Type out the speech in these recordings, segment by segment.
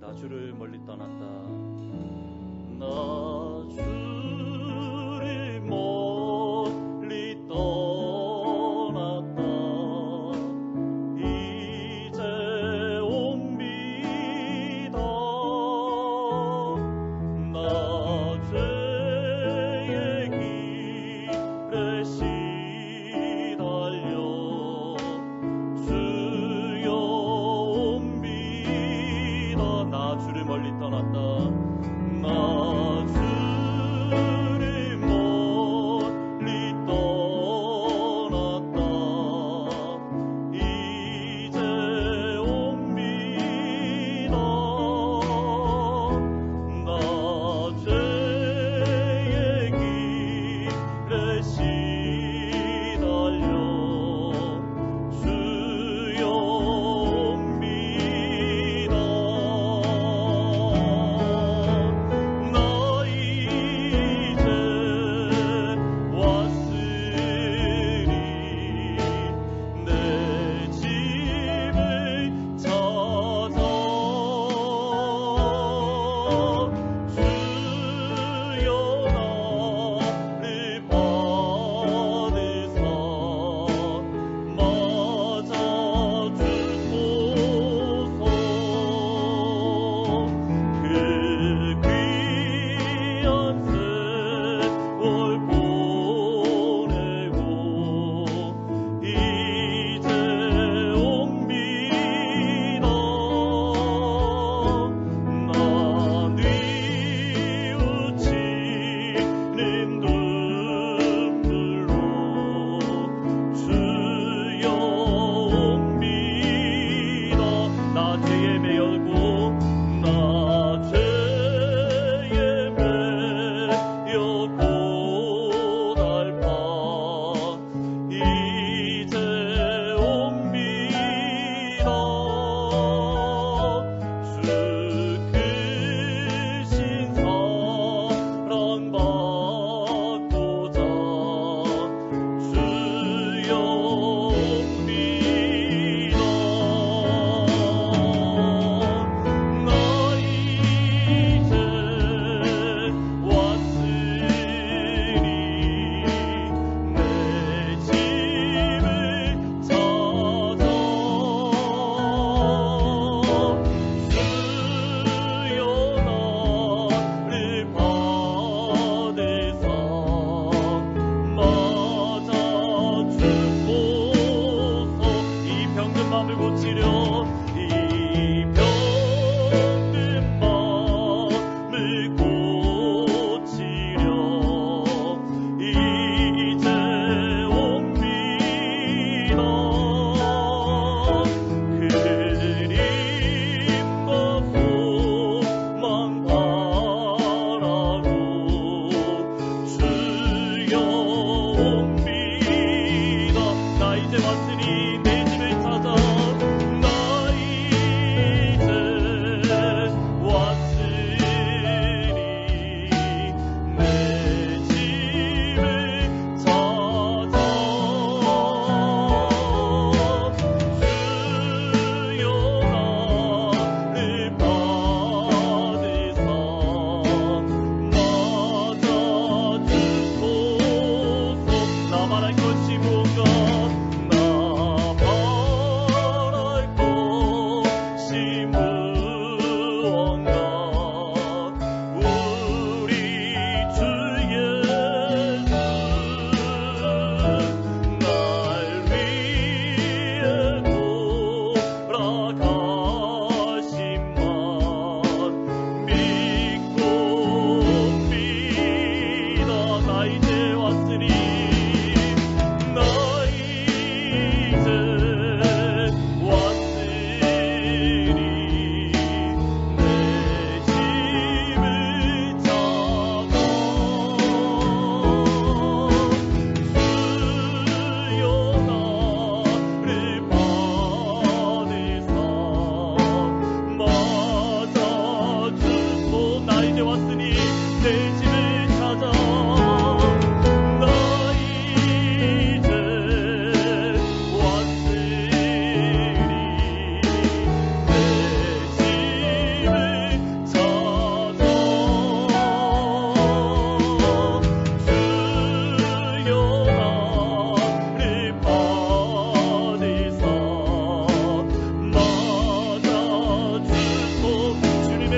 나 주를 멀리 떠났다. 나 주를 멀리 떠났다. 이제 옵니다. 나 죄의 길에 시달려 주여 옵니다. 나 주를 멀리 떠났다. 나 주를 멀리 떠났다. 이제 옵니다. 나 죄의 길에 시달려 주여 옵니다.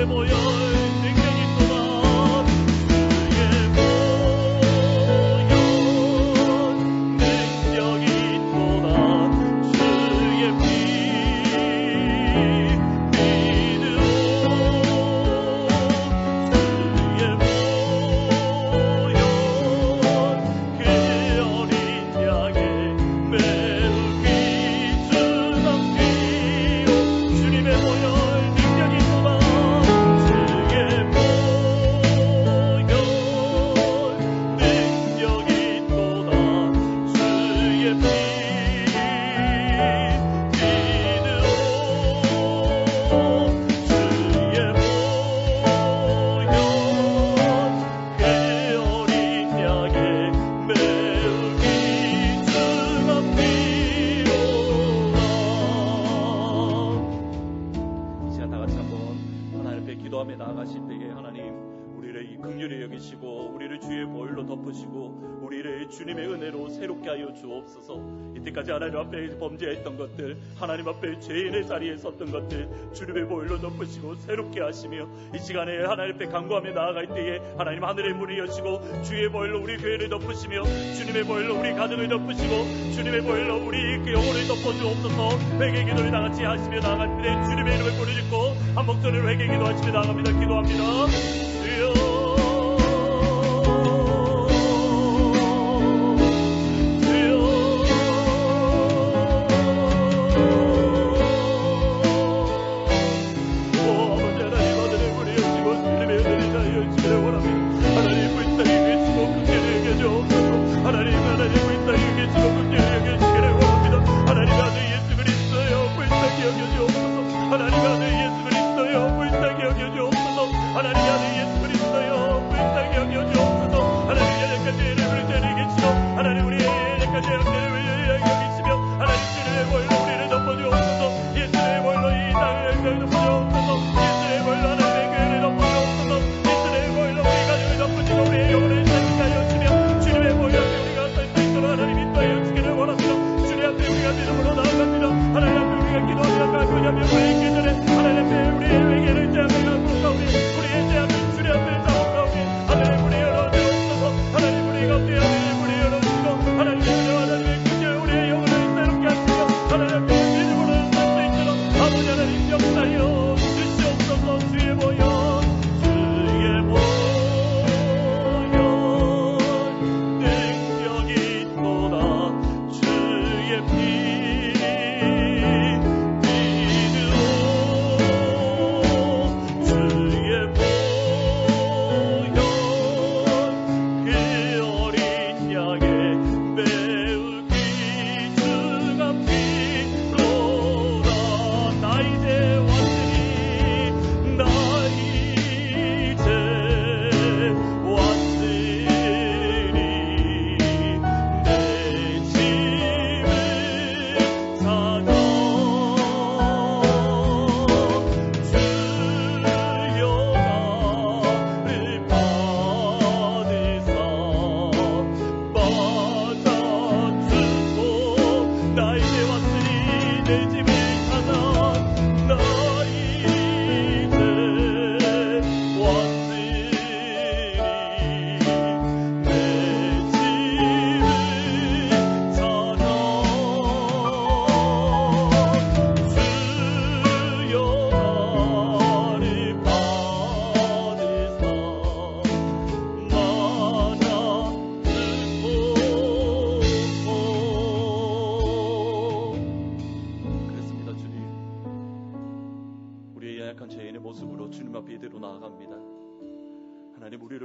주님의 보혈 능력이 있도다. 주님의 은혜로 새롭게 하여 주옵소서. 이때까지 하나님 앞에 범죄했던 것들, 하나님 앞에 죄인의 자리에 섰던 것들 주님의 보혈로 덮으시고 새롭게 하시며, 이 시간에 하나님 앞에 간구하며 나아갈 때에 하나님 하늘의 문을 여시고 주의 보혈로 우리 교회를 덮으시며, 주님의 보혈로 우리 가정을 덮으시고, 주님의 보혈로 우리 그 영혼을 덮어주옵소서. 회개 기도를 다같이 하시며 나아갈 때 주님의 이름을 부르짖고 한 목소리로 회개 기도하시며 나갑니다. 기도합니다. 주여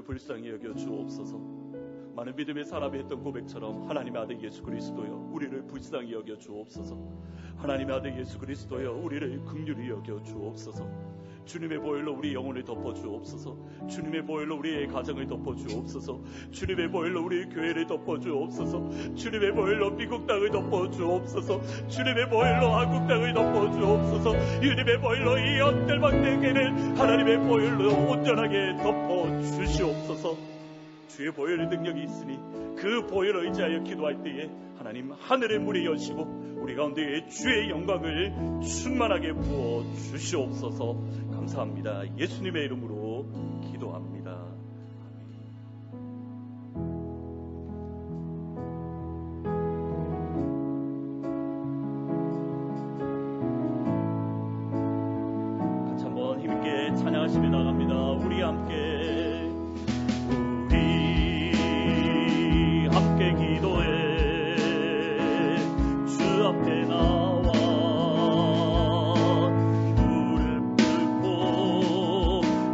불쌍히 여겨 주옵소서. 많은 믿음의 사람이 했던 고백처럼 하나님의 아들 예수 그리스도여 우리를 불쌍히 여겨 주옵소서. 하나님의 아들 예수 그리스도여 우리를 긍휼히 여겨 주옵소서. 주님의 보혈로 우리 영혼을 덮어 주옵소서. 주님의 보혈로 우리의 가정을 덮어 주옵소서. 주님의 보혈로 우리의 교회를 덮어 주옵소서. 주님의 보혈로 미국 땅을 덮어 주옵소서. 주님의 보혈로 한국 땅을 덮어 주옵소서. 주님의 보혈로 이 언들방대교회를 하나님의 보혈로 온전하게 덮어 주시옵소서. 주의 보혈의 능력이 있으니 그 보혈을 의지하여 기도할 때에 하나님 하늘의 문이 여시고 우리 가운데에 주의 영광을 충만하게 부어 주시옵소서. 감사합니다. 예수님의 이름으로 기도합니다. 같이 한번 힘있게 찬양하시며 나갑니다. 우리 함께 기도해 주 앞에 나와 무릎 꿇고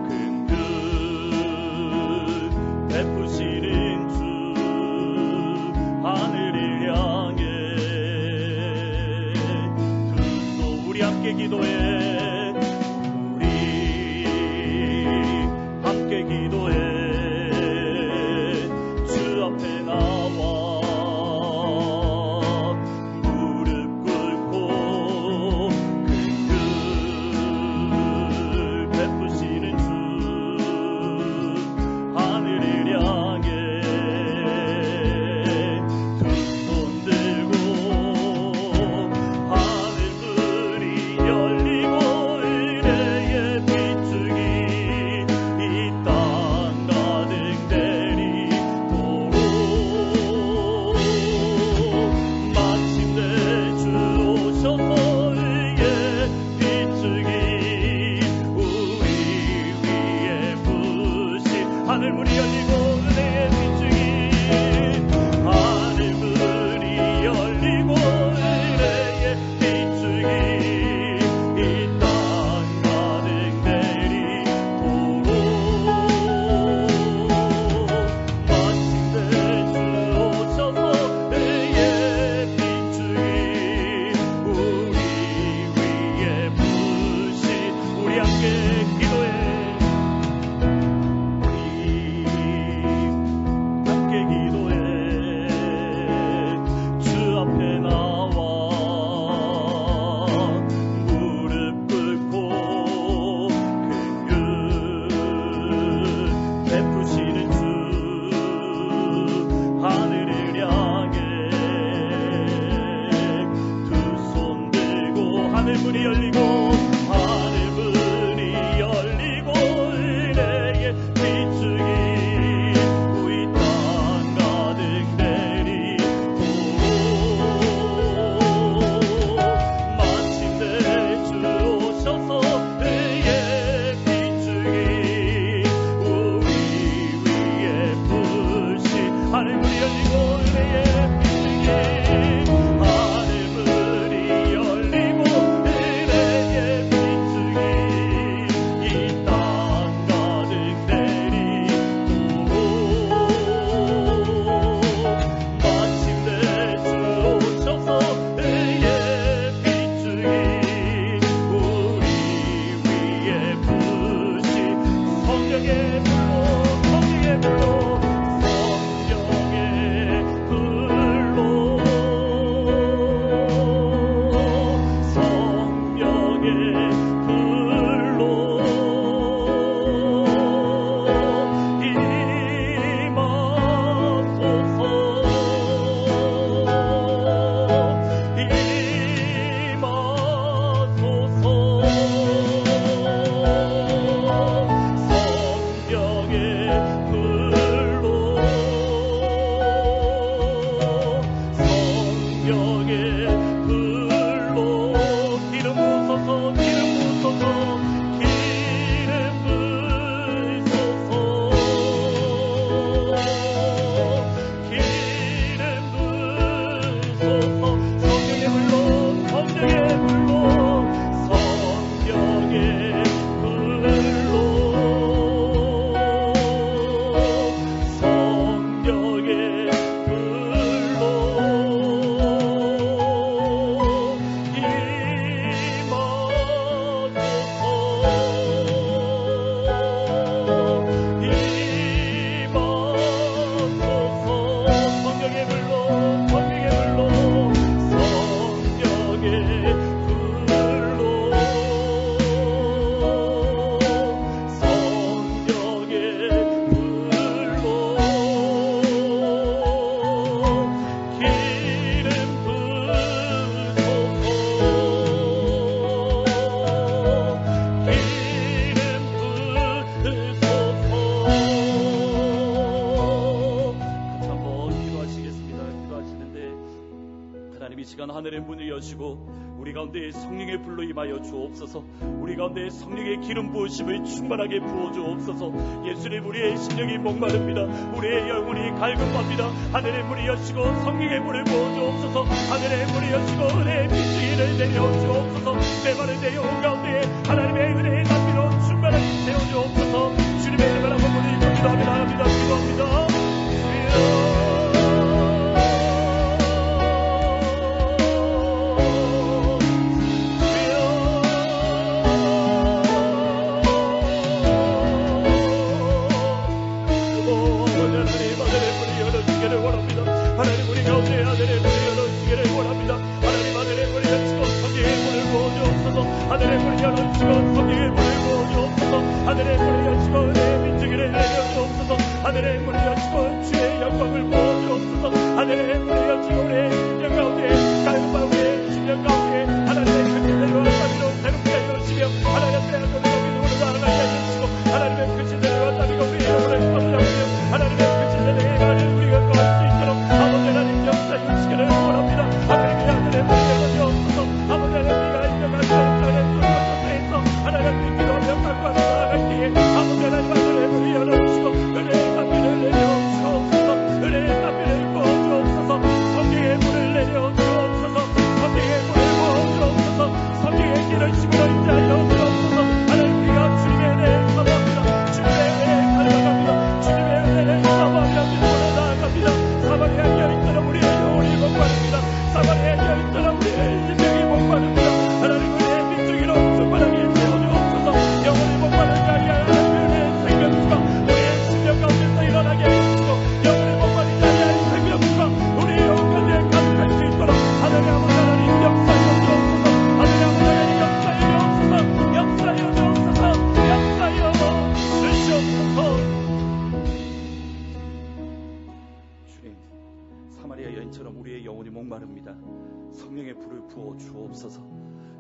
긍휼 베푸시는 주 하늘을 향해 두 손 우리 함께 기도해 우리 함께 기도해 주 앞에 나와 하늘문이 열리고 은혜의 빛중이 하늘문이 열리고 은혜의 빛중이 이 땅 가득 내리도록 마침내 주 오셔서 은혜의 빛중이 우리 위에 부으시 우리 함께 기도해 하늘문이 열리고 하늘문이 열리고 은혜의 빛중이 우리 땅 가득 내리도록 마침내 주 오셔서 은혜의 빛중이 우리 위에 부으시 하늘문이 열리고 은혜의 빛중이 성령의 불 하늘의 문을 여시고 우리 가운데 성령의 불로 임하여 주옵소서. 우리 가운데 성령의 기름 부으심을 충만하게 부어 주옵소서. 예수님, 우리의 심령이 목마릅니다. 우리의 영혼이 갈급합니다. 하늘의 문을 여시고 성령의 물을 부어 주옵소서. 하늘의 문을 여시고 은혜의 빛을 내려 주옵소서. 메마른 내 영혼 가운데 하나님의 은혜의 담비로 충만하게 채워 주옵소서. 주님의 이름을 한번 부르짖고 기도합니다. 기도합니다. 하나님, 우리 가운데 하늘의 문을 열어주기를 원합니다. 하나님, 하늘의 문을 열시고 성령의 문을 부어주옵소서. 하늘의 문을 열어주시고 성령의 문을 부어주옵소서. 하늘의 문을 열시고 은혜의 민중기를 내려주옵소서. 하늘의 문을 열시고 주의 영광을 부어주옵소서. 하늘의 문을 열시고 우리의 심령 가운데 갈급한 우리의 심령 가운데 하나님의 크신 대로와 자비로 새롭게 이루시며 하나님의 빼앗은 영광으로 나아가게 해주시고 하나님의 크신 대로와 자비가 우리의 영혼을 사로잡으며 하나님의 크신 대로의 말을 우리가 거할 수 있도록 아버지 하나님 역사해 주시기를 원합니다. 하나님의 하늘의 문을 열어주옵소서. 아버지 하나님, 우리가 인정한 하나님의 손에서 하나님의 기도하며 갖고 나아갈 때에 아버지 하나님 하늘의 문을 열어주시고 은혜의 담비를 내려주옵소서. 은혜의 담비를 부어주옵소서. 성령의 문을 내려주옵소서. 성령의 문을 부어주옵소서. 성령의 길을 심으러 인자하여 주옵소서. 하나님, 우리가 주님의 은혜를 사모합니다. 주님의 은혜를 갈망합니다. 주님의 은혜를 사모하며 믿음으로 나아갑니다. 사마리아 여인처럼 우리의 영혼이 목마릅니다. 사마리아 여인처럼 우리의 심령이 목마릅니다. 하나님, 우리의 민중이로 충만하게 채워주옵소서. 영혼이 목마른 자리에 하나님의 은혜의 생명수가 우리의 심령 가운데서 일어나게 해주시고 영혼이 목마른 자리에 생명수가 우리의 영혼 가운데 가득할 수 있도록 하나님 아버지 하나님 역사하여 주옵소서. 하나님 아버지 하나님 역사하여 주옵소서. 역사하여 주옵소서. 역사하여 주시옵소서. 주님, 사마리아 여인처럼 우리의 영혼이 목마릅니다. 성령의 불을 부어 주옵소서.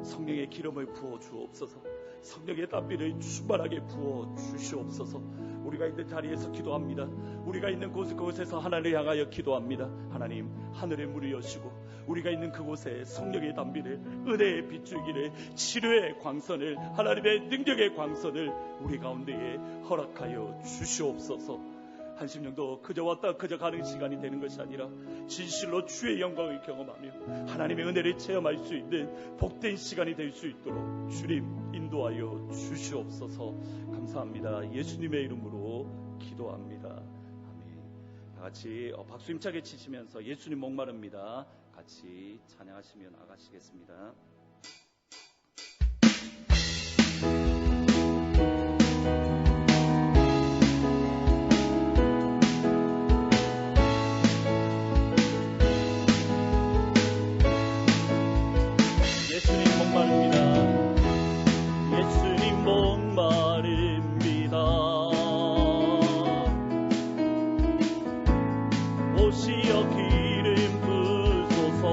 성령의 기름을 부어 주옵소서. 성령의 담비를 충만하게 부어 주시옵소서. 우리가 있는 자리에서 기도합니다. 우리가 있는 그곳에서 하나님을 향하여 기도합니다. 하나님, 하늘의 문을 여시고 우리가 있는 그곳에 성령의 담비를, 은혜의 빗줄기를, 치료의 광선을, 하나님의 능력의 광선을 우리 가운데에 허락하여 주시옵소서. 한심령도 그저 왔다 그저 가는 시간이 되는 것이 아니라 진실로 주의 영광을 경험하며 하나님의 은혜를 체험할 수 있는 복된 시간이 될 수 있도록 주님 인도하여 주시옵소서. 감사합니다. 예수님의 이름으로 기도합니다. 아멘. 다 같이 박수 힘차게 치시면서 예수님 목마릅니다. 같이 찬양하시며 나가시겠습니다. 예수님 목마릅니다. 오시어 기름 부으소서.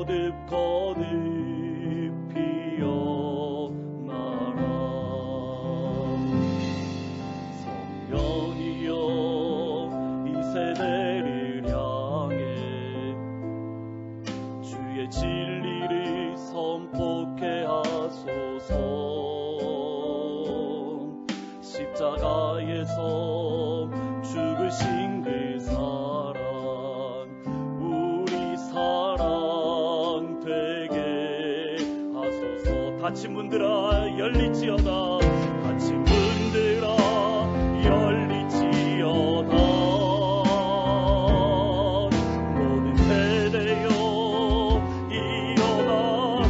거듭 피어나라. 성령이여 이 세대를 향해 주의 진리를 선포케 하소서. 십자가에서 죽으신 그 사랑 우리 사랑 되게 하소서. 닫힌 문들아 열리지어다. 닫힌 문들아 열리지어다. 모든 세대여 일어나라.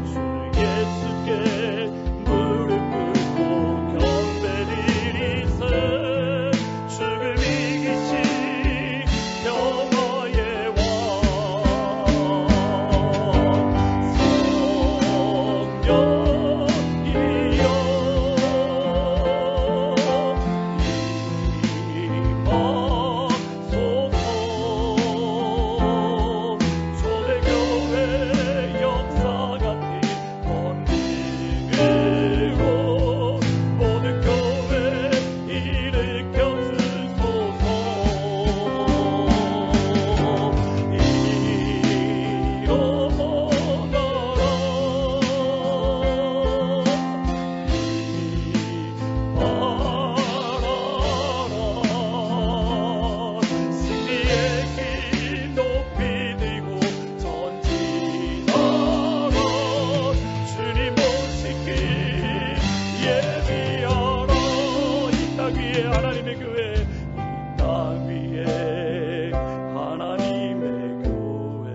주 예수께 무릎 꿇고 경배드리세. 죽을 이기신 평화의 왕 성령이여 임하소서. 초대교회 역사 같은 권능으로 모든 교회 일으켜 주소서. 승리의 길 높이 들고 전진하라. 주님 오실 길 예비하라. 이 땅 위에 하나님의 교회, 이 땅 위에 하나님의 교회,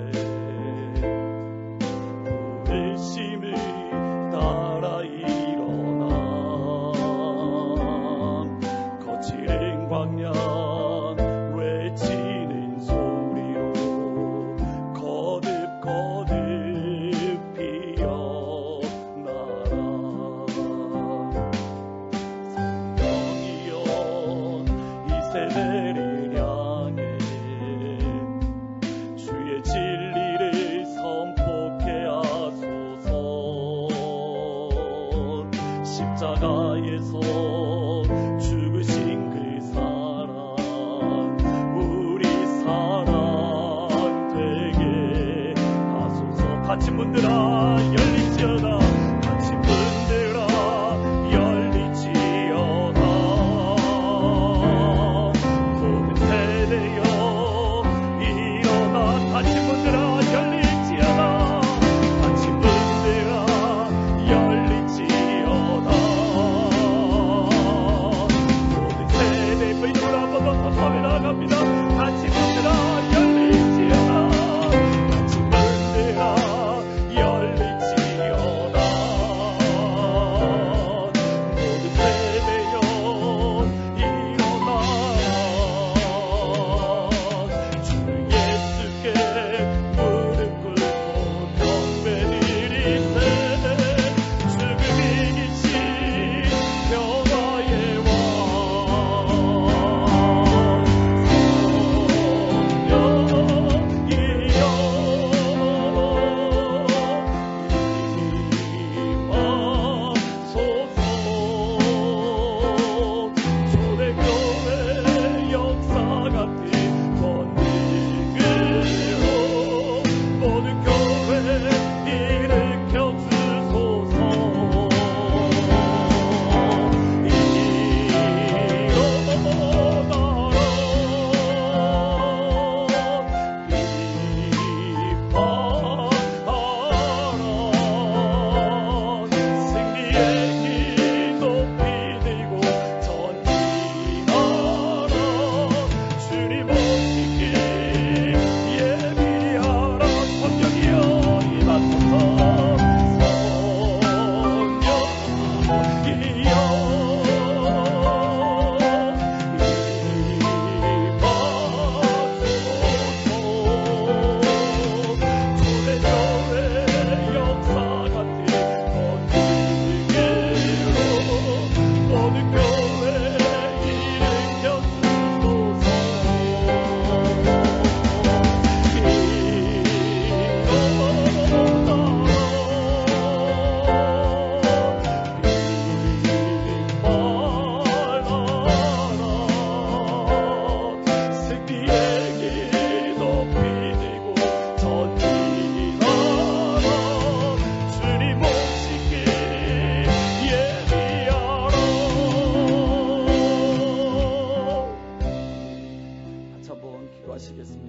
부르심을 따라 일어나. 거칠은 광야 외치는 소리로 거듭 피어나라. 성령이여 이 세대를 향해 주의 진리를 선포케 하소서. 십자가에서 죽으신 그 사랑 우리 사랑 되게 하소서. 닫힌 문들아 열리지어다. 닫힌 문들아 열리지어다. 모든 세대여 일어나. 닫힌 문들아 열리지어다. 닫힌 문들아 열리지어다. 모든 세대 이름으로 한 번 더 선포해 나갑니다. 닫힌 문들아 열리지어다. 닫힌 문들아 열리지어다.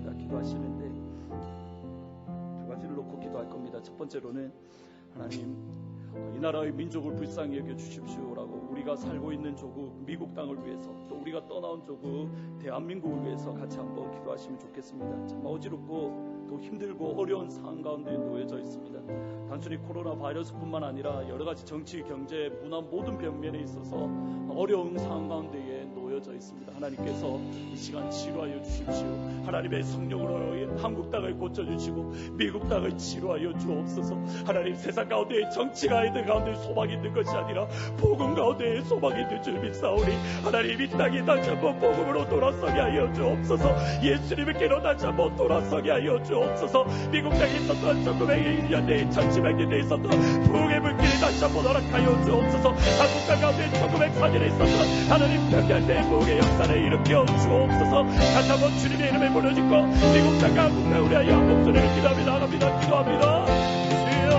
겁니다. 기도하시는데 두 가지를 놓고 기도할 겁니다. 첫 번째로는 하나님 이 나라의 민족을 불쌍히 여겨 주십시오라고 우리가 살고 있는 조국 미국 땅을 위해서 또 우리가 떠나온 조국 대한민국을 위해서 같이 한번 기도하시면 좋겠습니다. 참 어지럽고 또 힘들고 어려운 상황 가운데 놓여져 있습니다. 단순히 코로나 바이러스뿐만 아니라 여러 가지 정치, 경제, 문화 모든 벽면에 있어서 어려운 상황 가운데에 놓여져 있습니다. 하나님께서 이 시간 치료하여 주십시오. 하나님의 성령으로 한국 땅을 고쳐주시고 미국 땅을 치료하여 주옵소서. 하나님 세상 가운데 정치가 있는 가운데 소망이 있는 것이 아니라 복음 가운데 소망이 있는 줄 믿사오니 하나님 이 땅이 다시 한번 복음으로 돌아서게 하여 주옵소서. 예수님께로 다시 한번 돌아서게 하여 주옵소서. 미국 땅에 있었던 1901년대 1700년대에 있었던 부흥의 불길이 다시 한번 허락하여 주옵소서. 한국 땅 가운데 1904년에 있었던 하나님 평년대 부흥의 역사를 일으켜 주옵소서. 다시 한번 주님의 이름에 부르짖고 미국 땅과 한국 땅 우리 아이와 목소리를 기도하며 나갑니다. 기도합니다. 주여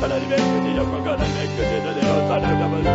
하나님의 그 영광과 하나님의 그 제자되어 살아가면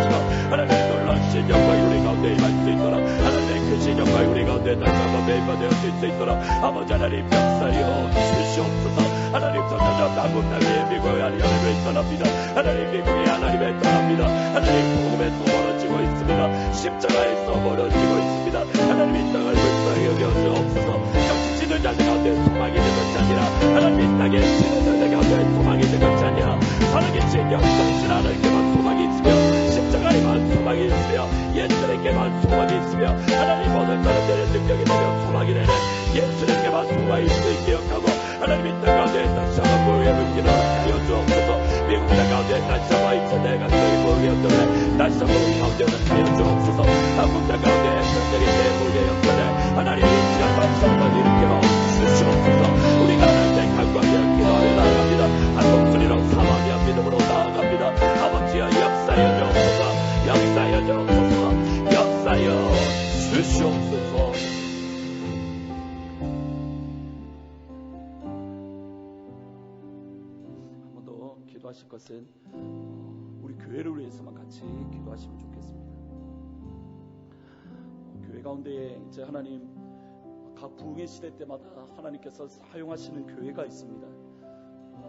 하나님의 놀라신 영광이 우리 가운데 임할 수 있도록 하나님의 그 신영광이 우리 가운데 다시 한번 매입되어 수 있도록 아버지 하나님 역사여 주시옵소서. 하나님 전자자 한국 땅에 미국의 하나님을 떠납니다. 하나님 미국의 하나님을 떠납니다. 하나님 복음에서 멀어지고 있습니다. 십자가에서 멀어지고 있습니다. 하나님 이 땅을 불쌍히 여겨주옵소서. 정치지도자들 가운데 소망이 있는 것이 아니라 하나님 이 땅에 지도자들 가운데 소망이 있는 것이 아니라 살아계신 영성신 하나님께만 소망이 있으며 십자가에만 소망이 있으며 예수님께만 소망이 있으며 하나님 모든 사람들의 능력이 되며 소망이 되는 예수님께만 소망이 있음을 기억하고 하나님 이 땅 가운데 다시 한번 모여를 기도하여 주옵소서. 미국 땅 가운데 다시 한번 이천대 각성의 모여들을 다시 한번 우리 가운데 하여 주옵소서. 한국 땅 가운데 현장의 모여 역사를 하나님 이 시간 다시 한번 일으켜 주시옵소서. 우리가 하나님의 간과하며 기도하며 나아갑니다. 한 목소리로 사망의 믿음으로 나아갑니다. 아버지여 역사여 주옵소서. 역사여 주옵소서. 역사여 주시옵소서. 한 번 더 기도하실 것은 우리 교회를 위해서만 같이 기도하시면 좋겠습니다. 교회 가운데 이제 하나님 각 부흥의 시대 때마다 하나님께서 사용하시는 교회가 있습니다.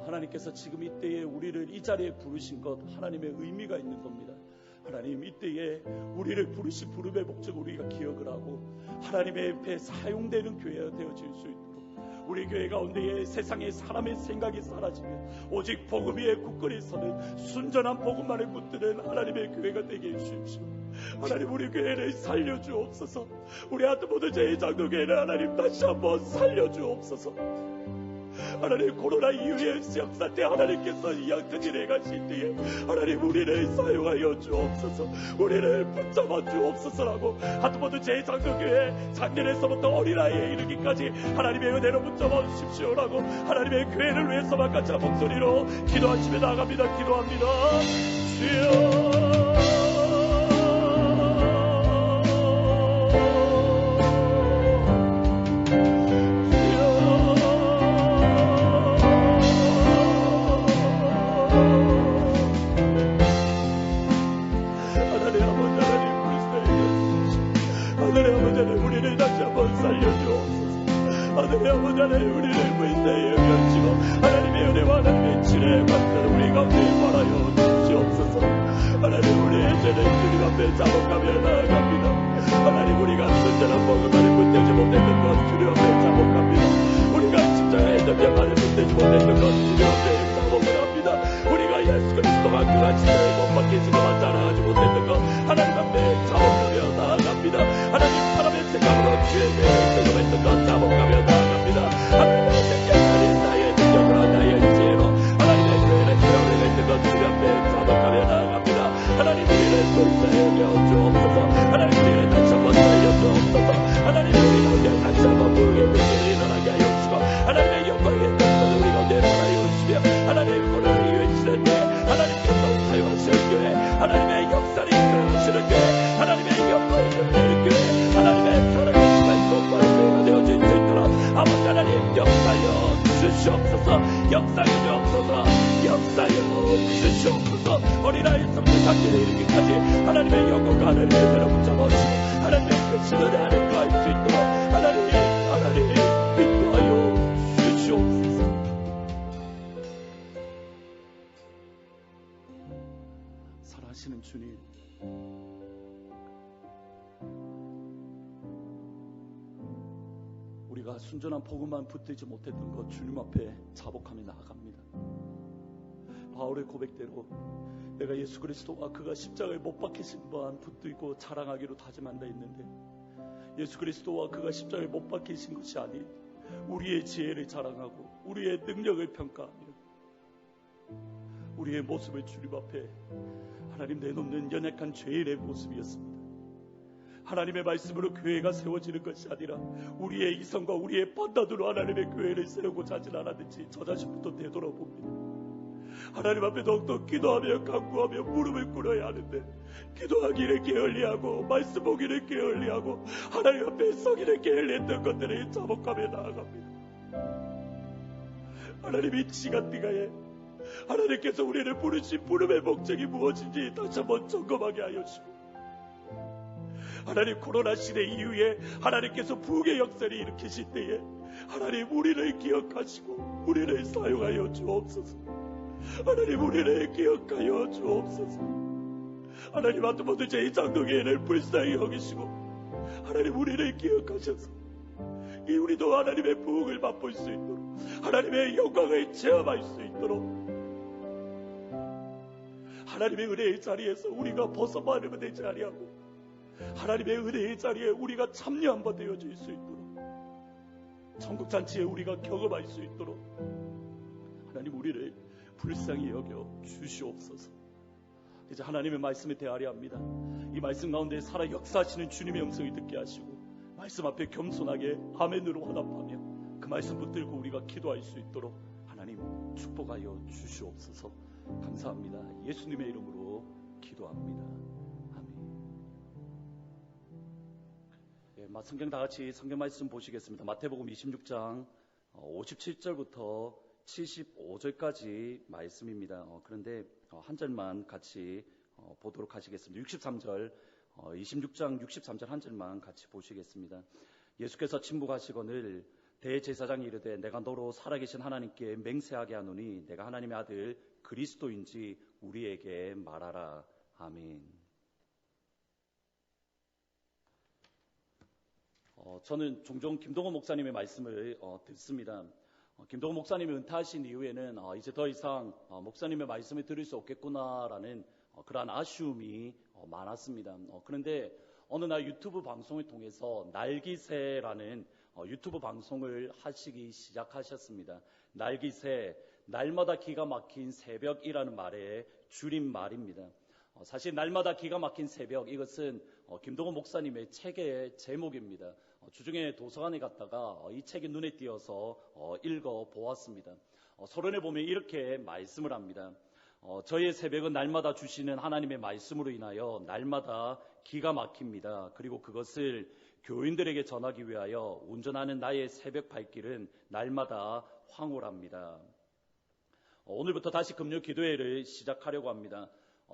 하나님께서 지금 이때에 우리를 이 자리에 부르신 것 하나님의 의미가 있는 겁니다. 하나님 이때에 우리를 부르신 부름의 목적을 우리가 기억을 하고 하나님의 앞에 사용되는 교회가 되어질 수 있도록 우리 교회 가운데에 세상의 사람의 생각이 사라지며 오직 복음 위에 굳건히 서는 순전한 복음만을 붙드는 하나님의 교회가 되게 해주십시오. 하나님 우리 교회를 살려주옵소서. 우리 아트보드 제2장로교회를 하나님 다시 한번 살려주옵소서. 하나님 코로나 이후의 역사 때 하나님께서 이 양천일에 가실 때에 하나님 우리를 사용하여 주옵소서. 우리를 붙잡아 주옵소서라고 아트보드 제2장로교회 작년에서부터 어린아이에 이르기까지 하나님의 은혜로 붙잡아 주십시오라고 하나님의 교회를 위해서만 같이 목소리로 기도하시며 나갑니다. 기도합니다. 주여 하나님 아버지 하나님 우리를 불쌍히 여겨주시고 하나님의 은혜와 하나님의 지혜에 받는 우리 가운데 말하여 주시옵소서. 하나님 우리의 죄를 주님 앞에 자복하며 나아갑니다. 하나님 우리가 순전한 복음만을 붙들지 못했던 것 주님 앞에 자복합니다. 우리가 십자가의 전쟁만을 붙들지 못했던 것 주님 앞에 자복을 합니다. 우리가 예수 그리스도가 그가 십자가에 못 박히시고만 자랑하지 못했던 것 하나님 앞에 자복하며 나아갑니다. 하나님 사람의 생각으로 주에게 경험했던 것 자복하며 나아갑니다. 하나님의 생각을 나의 능력으로 나의 지혜로 하나님의 교회를 세우려고 했던 것 주님 앞에 자복하며 나아갑니다. 하나님 우리를 불쌍히 여주옵소서. 하나님 우리를 다시 한번 살려주옵소서. 하나님 우리 가운데 다시 한번 부흥의 불길을 일어나게 하여 주시고 하나님의 영광의 뜻을 우리 가운데 살아여 주시며 하나님 오늘 이 외치는 때 하나님께서 사용하시는 교회 하나님의 역사를 이끌어가시는 교회 하나님의 영광을 이끌어내는 교회 하나님의 사랑의 시간 똑바로 교회가 되어질 아버지 하나님 역사여 주시옵소서. 역사여 주옵소서. 역사여 주시옵소서. 어린아이 성장기를 이르기까지 하나님의 영광과 하나님의 은혜로 붙잡아주시고 하나님의 크신 은혜 안에 거할 수 있도록 하나님 인도하여 주시옵소서. 살아계시는 주님, 우리가 순전한 복음만 붙들지 못했던 것 주님 앞에 자복하며 나아갑니다. 바울의 고백대로 내가 예수 그리스도와 그가 십자가에 못 박히신 바 붙들고 자랑하기로 다짐한다 했는데, 예수 그리스도와 그가 십자가에 못 박히신 것이 아닌 우리의 지혜를 자랑하고 우리의 능력을 평가하며 우리의 모습을 주님 앞에 하나님 내놓는 연약한 죄인의 모습이었습니다. 하나님의 말씀으로 교회가 세워지는 것이 아니라 우리의 이성과 우리의 판단으로 하나님의 교회를 세우고자 하진 않았는지 저 자신부터 되돌아봅니다. 하나님 앞에 더욱더 기도하며 간구하며 무릎을 꿇어야 하는데, 기도하기를 게을리하고 말씀 보기를 게을리하고 하나님 앞에 서기를 게을리했던 것들을 자복하며 나아갑니다. 하나님, 이 시간대가에 하나님께서 우리를 부르신 부름의 목적이 무엇인지 다시 한번 점검하게 하여 주시고, 하나님 코로나 시대 이후에 하나님께서 부흥의 역사를 일으키실 때에 하나님 우리를 기억하시고 우리를 사용하여 주옵소서. 하나님 우리를 기억하여 주옵소서. 하나님 아트모드 제2장로교회를 불쌍히 여기시고 하나님 우리를 기억하셔서 이 우리도 하나님의 부흥을 맛볼 수 있도록, 하나님의 영광을 체험할 수 있도록, 하나님의 은혜의 자리에서 우리가 벗어나면 되지 아니하고 하나님의 은혜의 자리에 우리가 참여 한번 되어질 수 있도록, 천국잔치에 우리가 경험할 수 있도록 하나님 우리를 불쌍히 여겨 주시옵소서. 이제 하나님의 말씀에 대하려 합니다. 이 말씀 가운데 살아 역사하시는 주님의 음성을 듣게 하시고 말씀 앞에 겸손하게 아멘으로 화답하며 그 말씀 붙들고 우리가 기도할 수 있도록 하나님 축복하여 주시옵소서. 감사합니다. 예수님의 이름으로 기도합니다. 아멘. 성경 다 같이 성경 말씀 보시겠습니다. 마태복음 26장 57절부터 75절까지 말씀입니다. 그런데 한 절만 같이 보도록 하시겠습니다. 63절, 26장 63절 한 절만 같이 보시겠습니다. 예수께서 침묵하시거늘 대제사장이 이르되 내가 너로 살아계신 하나님께 맹세하게 하노니 내가 하나님의 아들 그리스도인지 우리에게 말하라. 아멘. 저는 종종 김동원 목사님의 말씀을 듣습니다. 김동원 목사님이 은퇴하신 이후에는 이제 더 이상 목사님의 말씀을 들을 수 없겠구나라는 그러한 아쉬움이 많았습니다. 그런데 어느 날 유튜브 방송을 통해서 날기새라는 유튜브 방송을 하시기 시작하셨습니다. 날기새, 날마다 기가 막힌 새벽이라는 말의 줄임말입니다. 사실 날마다 기가 막힌 새벽, 이것은 김동원 목사님의 책의 제목입니다. 주중에 도서관에 갔다가 이 책이 눈에 띄어서 읽어보았습니다. 서론에 보면 이렇게 말씀을 합니다. 저의 새벽은 날마다 주시는 하나님의 말씀으로 인하여 날마다 기가 막힙니다. 그리고 그것을 교인들에게 전하기 위하여 운전하는 나의 새벽 발길은 날마다 황홀합니다. 오늘부터 다시 금요 기도회를 시작하려고 합니다.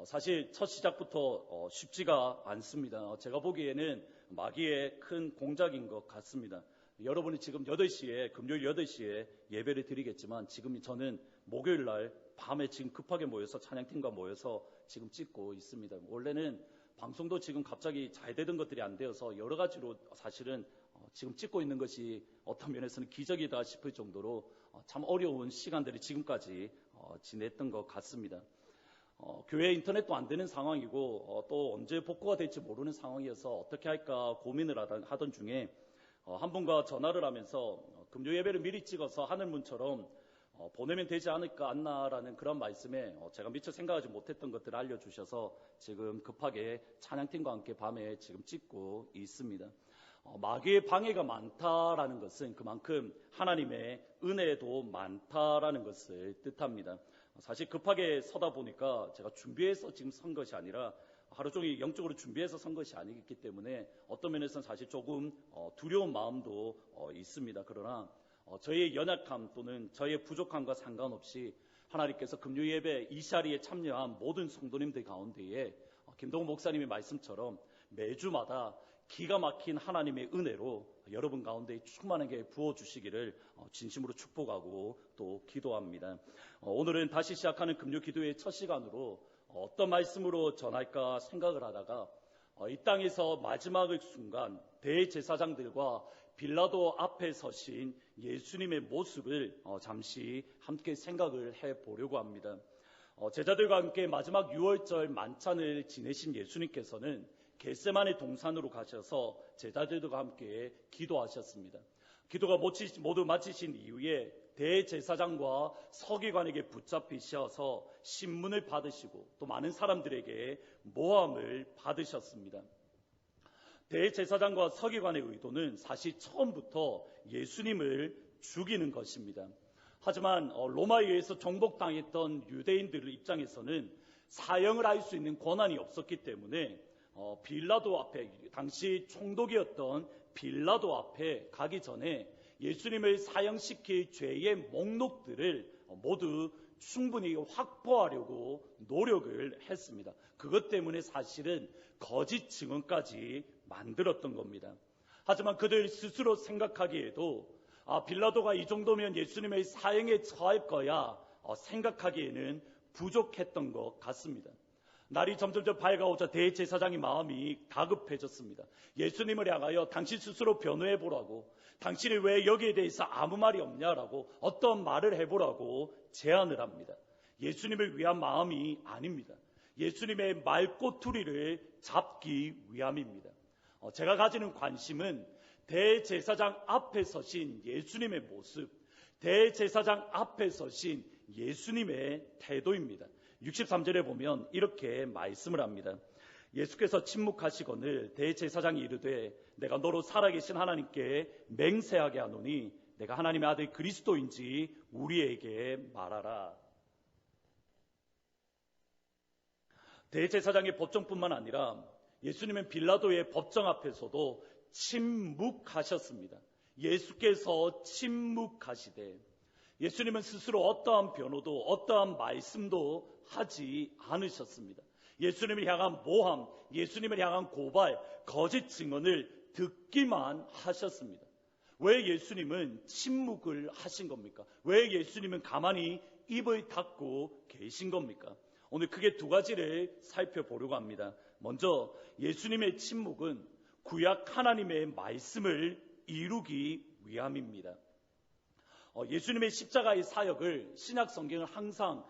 사실 첫 시작부터 쉽지가 않습니다. 제가 보기에는 마귀의 큰 공작인 것 같습니다. 여러분이 지금 8시에, 금요일 8시에 예배를 드리겠지만 지금 저는 목요일 날 밤에 지금 급하게 모여서 찬양팀과 모여서 지금 찍고 있습니다. 원래는 방송도 지금 갑자기 잘 되던 것들이 안 되어서 여러 가지로 사실은 지금 찍고 있는 것이 어떤 면에서는 기적이다 싶을 정도로 참 어려운 시간들이 지금까지 지냈던 것 같습니다. 교회 인터넷도 안 되는 상황이고 또 언제 복구가 될지 모르는 상황이어서 어떻게 할까 고민을 하던 중에 한 분과 전화를 하면서 금요 예배를 미리 찍어서 하늘문처럼 보내면 되지 않나라는 그런 말씀에 제가 미처 생각하지 못했던 것들을 알려주셔서 지금 급하게 찬양팀과 함께 밤에 지금 찍고 있습니다. 마귀의 방해가 많다라는 것은 그만큼 하나님의 은혜도 많다라는 것을 뜻합니다. 사실 급하게 서다 보니까 제가 준비해서 지금 선 것이 아니라 하루 종일 영적으로 준비해서 선 것이 아니기 때문에 어떤 면에서는 사실 조금 두려운 마음도 있습니다. 그러나 저희의 연약함 또는 저희의 부족함과 상관없이 하나님께서 금요예배 이 자리에 참여한 모든 성도님들 가운데에 김동훈 목사님의 말씀처럼 매주마다 기가 막힌 하나님의 은혜로 여러분 가운데 충만하게 부어주시기를 진심으로 축복하고 또 기도합니다. 오늘은 다시 시작하는 금요 기도의 첫 시간으로 어떤 말씀으로 전할까 생각을 하다가 이 땅에서 마지막 순간 대제사장들과 빌라도 앞에 서신 예수님의 모습을 잠시 함께 생각을 해보려고 합니다. 제자들과 함께 마지막 유월절 만찬을 지내신 예수님께서는 겟세마네 동산으로 가셔서 제자들과 함께 기도하셨습니다. 기도가 모두 마치신 이후에 대제사장과 서기관에게 붙잡히셔서 신문을 받으시고 또 많은 사람들에게 모함을 받으셨습니다. 대제사장과 서기관의 의도는 사실 처음부터 예수님을 죽이는 것입니다. 하지만 로마에 의해서 정복당했던 유대인들 입장에서는 사형을 할 수 있는 권한이 없었기 때문에 빌라도 앞에, 당시 총독이었던 빌라도 앞에 가기 전에 예수님을 사형시킬 죄의 목록들을 모두 충분히 확보하려고 노력을 했습니다. 그것 때문에 사실은 거짓 증언까지 만들었던 겁니다. 하지만 그들 스스로 생각하기에도 빌라도가 이 정도면 예수님의 사형에 처할 거야 생각하기에는 부족했던 것 같습니다. 날이 점점 밝아오자 대제사장의 마음이 다급해졌습니다. 예수님을 향하여 당신 스스로 변호해보라고, 당신이 왜 여기에 대해서 아무 말이 없냐라고 어떤 말을 해보라고 제안을 합니다. 예수님을 위한 마음이 아닙니다. 예수님의 말꼬투리를 잡기 위함입니다. 제가 가지는 관심은 대제사장 앞에 서신 예수님의 모습, 대제사장 앞에 서신 예수님의 태도입니다. 63절에 보면 이렇게 말씀을 합니다. 예수께서 침묵하시거늘 대제사장이 이르되 내가 너로 살아계신 하나님께 맹세하게 하노니 내가 하나님의 아들 그리스도인지 우리에게 말하라. 대제사장의 법정뿐만 아니라 예수님은 빌라도의 법정 앞에서도 침묵하셨습니다. 예수께서 침묵하시되 예수님은 스스로 어떠한 변호도 어떠한 말씀도 하지 않으셨습니다. 예수님을 향한 모함, 예수님을 향한 고발, 거짓 증언을 듣기만 하셨습니다. 왜 예수님은 침묵을 하신 겁니까? 왜 예수님은 가만히 입을 닫고 계신 겁니까? 오늘 크게 두 가지를 살펴보려고 합니다. 먼저 예수님의 침묵은 구약 하나님의 말씀을 이루기 위함입니다. 예수님의 십자가의 사역을 신약 성경은 항상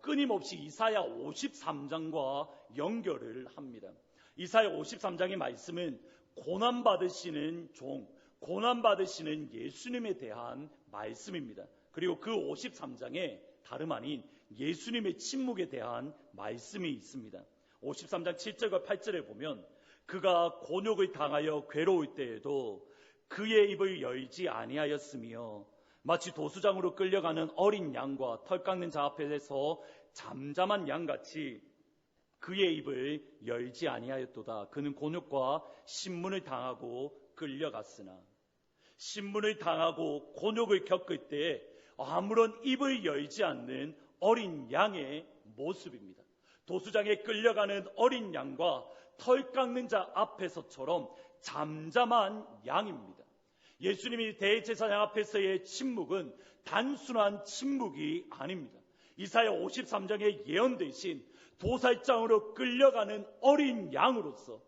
끊임없이 이사야 53장과 연결을 합니다. 이사야 53장의 말씀은 고난받으시는 종, 고난받으시는 예수님에 대한 말씀입니다. 그리고 그 53장에 다름 아닌 예수님의 침묵에 대한 말씀이 있습니다. 53장 7절과 8절에 보면 그가 곤욕을 당하여 괴로울 때에도 그의 입을 열지 아니하였으며 마치 도수장으로 끌려가는 어린 양과 털 깎는 자 앞에서 잠잠한 양같이 그의 입을 열지 아니하였도다. 그는 곤욕과 신문을 당하고 끌려갔으나, 신문을 당하고 곤욕을 겪을 때 아무런 입을 열지 않는 어린 양의 모습입니다. 도수장에 끌려가는 어린 양과 털 깎는 자 앞에서처럼 잠잠한 양입니다. 예수님이 대제사장 앞에서의 침묵은 단순한 침묵이 아닙니다. 이사야 53장에 예언되신 도살장으로 끌려가는 어린 양으로서,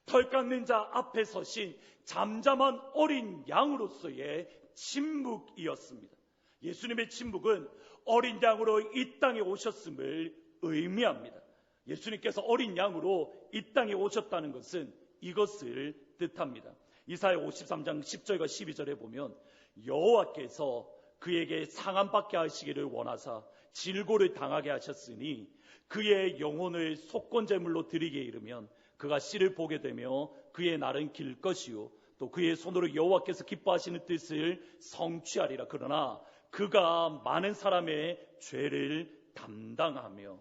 털 깎는 자 앞에 서신 잠잠한 어린 양으로서의 침묵이었습니다. 예수님의 침묵은 어린 양으로 이 땅에 오셨음을 의미합니다. 예수님께서 어린 양으로 이 땅에 오셨다는 것은 이것을 뜻합니다. 이사야 53장 10절과 12절에 보면 여호와께서 그에게 상함받게 하시기를 원하사 질고를 당하게 하셨으니 그의 영혼을 속건제물로 드리게 이르면 그가 씨를 보게 되며 그의 날은 길 것이요 또 그의 손으로 여호와께서 기뻐하시는 뜻을 성취하리라. 그러나 그가 많은 사람의 죄를 담당하며,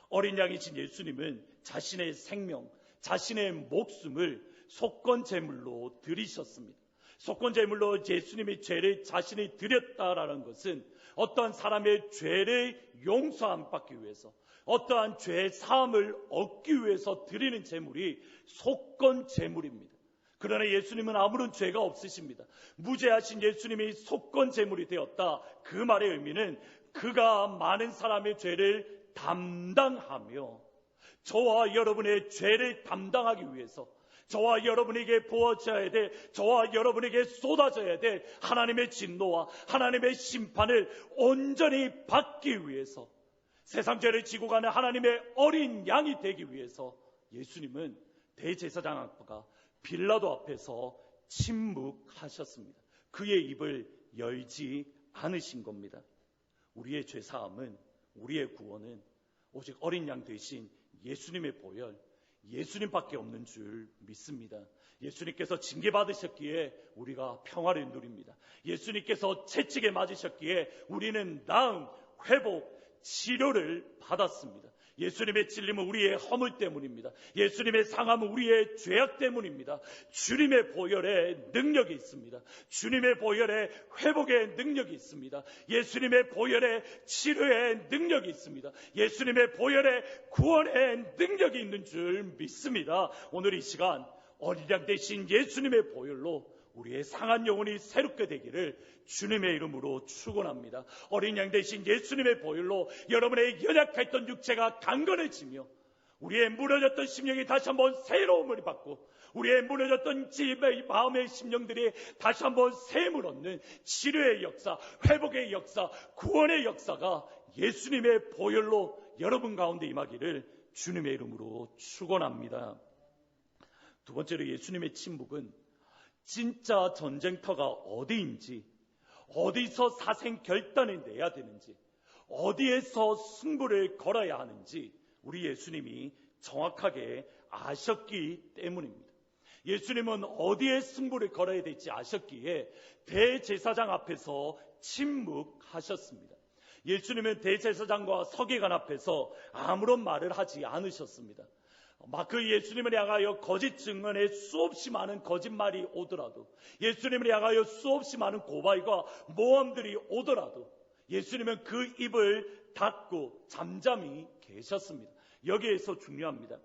어린 양이신 예수님은 자신의 생명, 자신의 목숨을 속건제물로 드리셨습니다. 속건제물로 예수님이 죄를 자신이 드렸다라는 것은 어떠한 사람의 죄를 용서함 받기 위해서, 어떠한 죄 사함을 얻기 위해서 드리는 제물이 속건제물입니다. 그러나 예수님은 아무런 죄가 없으십니다. 무죄하신 예수님이 속건제물이 되었다. 그 말의 의미는 그가 많은 사람의 죄를 담당하며 저와 여러분의 죄를 담당하기 위해서, 저와 여러분에게 부어져야 될, 저와 여러분에게 쏟아져야 될 하나님의 진노와 하나님의 심판을 온전히 받기 위해서, 세상 죄를 지고 가는 하나님의 어린 양이 되기 위해서 예수님은 대제사장 앞과 빌라도 앞에서 침묵하셨습니다. 그의 입을 열지 않으신 겁니다. 우리의 죄사함은, 우리의 구원은 오직 어린 양 되신 예수님의 보혈, 예수님밖에 없는 줄 믿습니다. 예수님께서 징계받으셨기에 우리가 평화를 누립니다. 예수님께서 채찍에 맞으셨기에 우리는 나음, 회복, 치료를 받았습니다. 예수님의 찔림은 우리의 허물 때문입니다. 예수님의 상함은 우리의 죄악 때문입니다. 주님의 보혈에 능력이 있습니다. 주님의 보혈에 회복의 능력이 있습니다. 예수님의 보혈에 치료의 능력이 있습니다. 예수님의 보혈에 구원의 능력이 있는 줄 믿습니다. 오늘 이 시간 어린 양 대신 예수님의 보혈로 우리의 상한 영혼이 새롭게 되기를 주님의 이름으로 축원합니다. 어린 양 대신 예수님의 보혈로 여러분의 연약했던 육체가 강건해지며 우리의 무너졌던 심령이 다시 한번 새로움을 받고 우리의 무너졌던 집의 마음의 심령들이 다시 한번 샘을 얻는 치료의 역사, 회복의 역사, 구원의 역사가 예수님의 보혈로 여러분 가운데 임하기를 주님의 이름으로 축원합니다. 두 번째로 예수님의 침묵은 진짜 전쟁터가 어디인지, 어디서 사생 결단을 내야 되는지, 어디에서 승부를 걸어야 하는지 우리 예수님이 정확하게 아셨기 때문입니다. 예수님은 어디에 승부를 걸어야 될지 아셨기에 대제사장 앞에서 침묵하셨습니다. 예수님은 대제사장과 서기관 앞에서 아무런 말을 하지 않으셨습니다. 그 예수님을 향하여 거짓 증언에 수없이 많은 거짓말이 오더라도, 예수님을 향하여 수없이 많은 고발과 모함들이 오더라도 예수님은 그 입을 닫고 잠잠히 계셨습니다. 여기에서 중요합니다.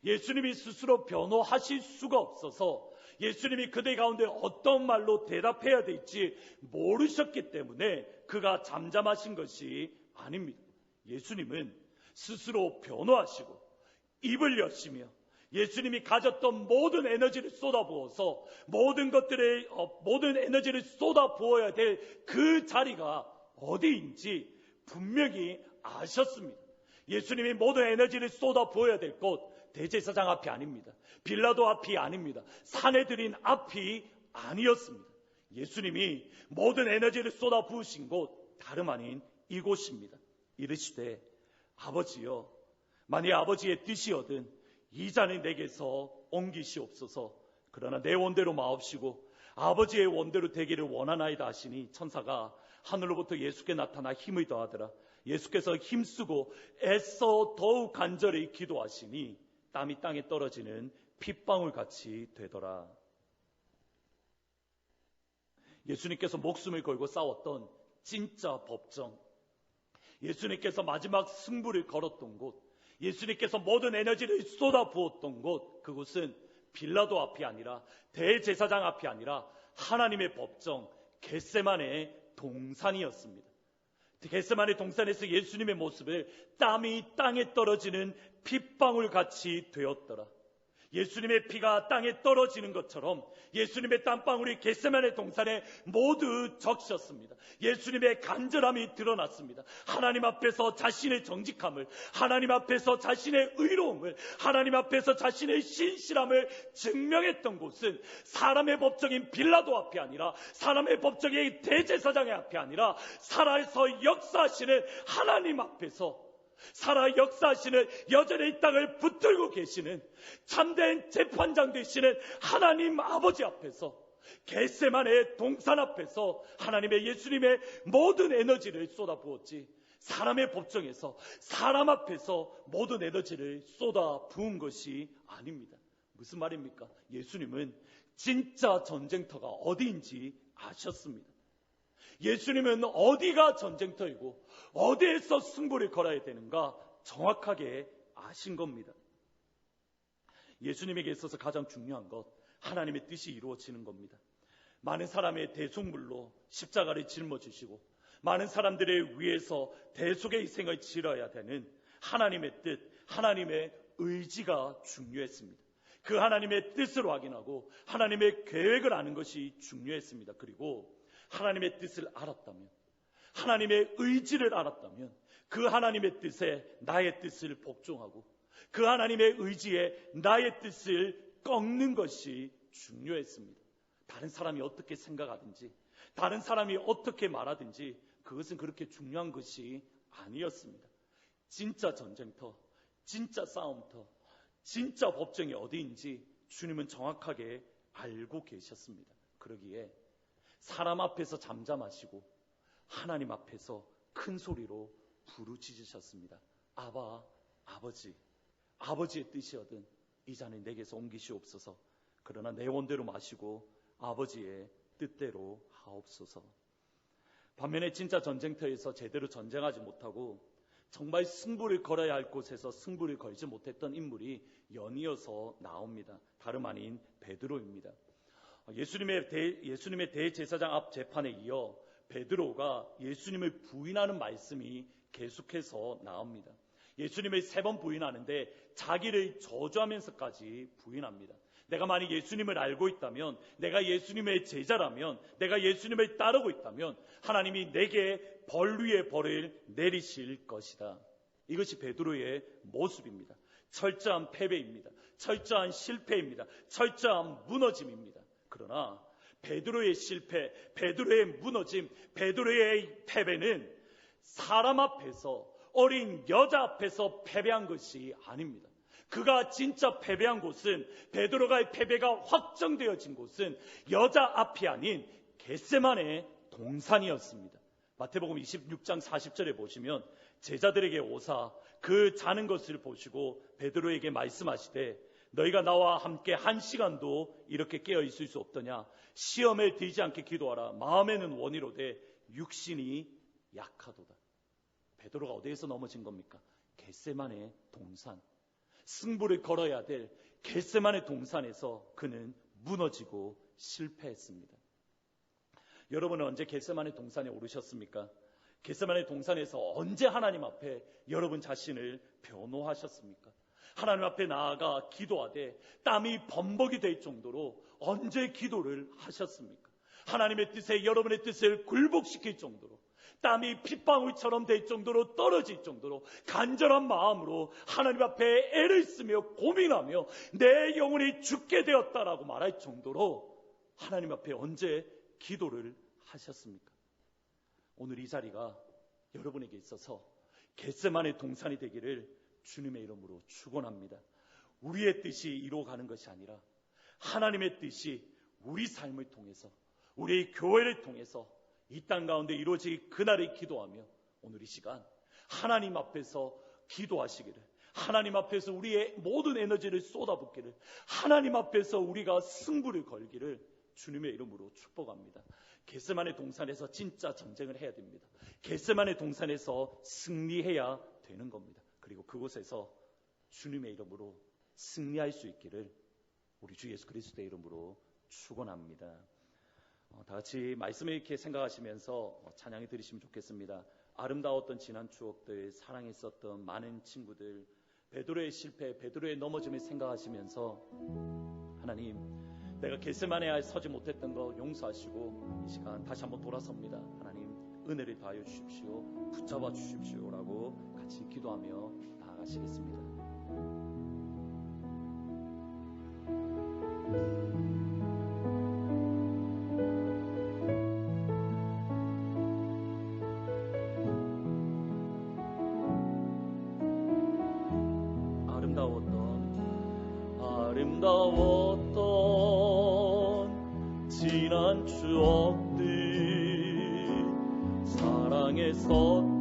예수님이 스스로 변호하실 수가 없어서 예수님이 그들 가운데 어떤 말로 대답해야 될지 모르셨기 때문에 그가 잠잠하신 것이 아닙니다. 예수님은 스스로 변호하시고 입을 여시며 예수님이 가졌던 모든 에너지를 쏟아부어서 모든 에너지를 쏟아부어야 될 그 자리가 어디인지 분명히 아셨습니다. 예수님이 모든 에너지를 쏟아부어야 될 곳, 대제사장 앞이 아닙니다. 빌라도 앞이 아닙니다. 산헤드린 앞이 아니었습니다. 예수님이 모든 에너지를 쏟아부으신 곳 다름 아닌 이곳입니다. 이르시되 아버지여, 만일 아버지의 뜻이거든 이 잔을 내게서 옮기시옵소서. 그러나 내 원대로 마옵시고 아버지의 원대로 되기를 원하나이다 하시니 천사가 하늘로부터 예수께 나타나 힘을 더하더라. 예수께서 힘쓰고 애써 더욱 간절히 기도하시니 땀이 땅에 떨어지는 핏방울같이 되더라. 예수님께서 목숨을 걸고 싸웠던 진짜 법정, 예수님께서 마지막 승부를 걸었던 곳, 예수님께서 모든 에너지를 쏟아부었던 곳, 그곳은 빌라도 앞이 아니라 대제사장 앞이 아니라 하나님의 법정 겟세마네 동산이었습니다. 겟세마네 동산에서 예수님의 모습을 땀이 땅에 떨어지는 핏방울같이 되었더라. 예수님의 피가 땅에 떨어지는 것처럼 예수님의 땀방울이 겟세마네 동산에 모두 적셨습니다. 예수님의 간절함이 드러났습니다. 하나님 앞에서 자신의 정직함을, 하나님 앞에서 자신의 의로움을, 하나님 앞에서 자신의 신실함을 증명했던 곳은 사람의 법정인 빌라도 앞이 아니라, 사람의 법정인 대제사장의 앞이 아니라 살아서 역사하시는 하나님 앞에서, 살아 역사하시는, 여전히 이 땅을 붙들고 계시는 참된 재판장 되시는 하나님 아버지 앞에서, 겟세마네 동산 앞에서 하나님의 예수님의 모든 에너지를 쏟아부었지, 사람의 법정에서 사람 앞에서 모든 에너지를 쏟아 부은 것이 아닙니다. 무슨 말입니까? 예수님은 진짜 전쟁터가 어디인지 아셨습니다. 예수님은 어디가 전쟁터이고 어디에서 승부를 걸어야 되는가 정확하게 아신 겁니다. 예수님에게 있어서 가장 중요한 것, 하나님의 뜻이 이루어지는 겁니다. 많은 사람의 대속물로 십자가를 짊어지시고 많은 사람들을 위해서 대속의 희생을 치러야 되는 하나님의 뜻, 하나님의 의지가 중요했습니다. 그 하나님의 뜻을 확인하고 하나님의 계획을 아는 것이 중요했습니다. 그리고 하나님의 뜻을 알았다면, 하나님의 의지를 알았다면 그 하나님의 뜻에 나의 뜻을 복종하고 그 하나님의 의지에 나의 뜻을 꺾는 것이 중요했습니다. 다른 사람이 어떻게 생각하든지 다른 사람이 어떻게 말하든지 그것은 그렇게 중요한 것이 아니었습니다. 진짜 전쟁터, 진짜 싸움터, 진짜 법정이 어디인지 주님은 정확하게 알고 계셨습니다. 그러기에 사람 앞에서 잠잠하시고 하나님 앞에서 큰 소리로 부르짖으셨습니다. 아바, 아버지, 아버지의 뜻이거든 이 잔을 내게서 옮기시옵소서. 그러나 내 원대로 마시고 아버지의 뜻대로 하옵소서. 반면에 진짜 전쟁터에서 제대로 전쟁하지 못하고 정말 승부를 걸어야 할 곳에서 승부를 걸지 못했던 인물이 연이어서 나옵니다. 다름 아닌 베드로입니다. 예수님의 대제사장 앞 재판에 이어 베드로가 예수님을 부인하는 말씀이 계속해서 나옵니다. 예수님을 3번 부인하는데 자기를 저주하면서까지 부인합니다. 내가 만약 예수님을 알고 있다면, 내가 예수님의 제자라면, 내가 예수님을 따르고 있다면 하나님이 내게 벌 위에 벌을 내리실 것이다. 이것이 베드로의 모습입니다. 철저한 패배입니다. 철저한 실패입니다. 철저한 무너짐입니다. 그러나 베드로의 실패, 베드로의 무너짐, 베드로의 패배는 사람 앞에서, 어린 여자 앞에서 패배한 것이 아닙니다. 그가 진짜 패배한 곳은, 베드로가의 패배가 확정되어진 곳은 여자 앞이 아닌 겟세마네 동산이었습니다. 마태복음 26장 40절에 보시면 제자들에게 오사 그 자는 것을 보시고 베드로에게 말씀하시되 너희가 나와 함께 1시간도 이렇게 깨어 있을 수 없더냐. 시험에 들지 않게 기도하라. 마음에는 원이로되 육신이 약하도다. 베드로가 어디에서 넘어진 겁니까? 겟세마네 동산, 승부를 걸어야 될 겟세마네 동산에서 그는 무너지고 실패했습니다. 여러분은 언제 겟세마네 동산에 오르셨습니까? 겟세마네 동산에서 언제 하나님 앞에 여러분 자신을 변호하셨습니까? 하나님 앞에 나아가 기도하되 땀이 범벅이 될 정도로 언제 기도를 하셨습니까? 하나님의 뜻에 여러분의 뜻을 굴복시킬 정도로, 땀이 핏방울처럼 될 정도로 떨어질 정도로 간절한 마음으로 하나님 앞에 애를 쓰며 고민하며 내 영혼이 죽게 되었다라고 말할 정도로 하나님 앞에 언제 기도를 하셨습니까? 오늘 이 자리가 여러분에게 있어서 겟세마네 동산이 되기를 주님의 이름으로 축원합니다. 우리의 뜻이 이루어가는 것이 아니라 하나님의 뜻이 우리 삶을 통해서, 우리 교회를 통해서 이 땅 가운데 이루어지기 그날을 기도하며 오늘 이 시간 하나님 앞에서 기도하시기를, 하나님 앞에서 우리의 모든 에너지를 쏟아붓기를, 하나님 앞에서 우리가 승부를 걸기를 주님의 이름으로 축복합니다. 겟세마네 동산에서 진짜 전쟁을 해야 됩니다. 겟세마네 동산에서 승리해야 되는 겁니다. 그리고 그곳에서 주님의 이름으로 승리할 수 있기를 우리 주 예수 그리스도의 이름으로 축원합니다. 다 같이 말씀을 이렇게 생각하시면서 찬양을 드리시면 좋겠습니다. 아름다웠던 지난 추억들, 사랑했었던 많은 친구들, 베드로의 실패, 베드로의 넘어짐을 생각하시면서 하나님, 내가 겟세마네에 서지 못했던 거 용서하시고 이 시간 다시 한번 돌아섭니다. 하나님 은혜를 다하여 주십시오. 붙잡아 주십시오라고 같이 기도하며 나아가시겠습니다. 아름다웠던 지난 추억들, 사랑했었던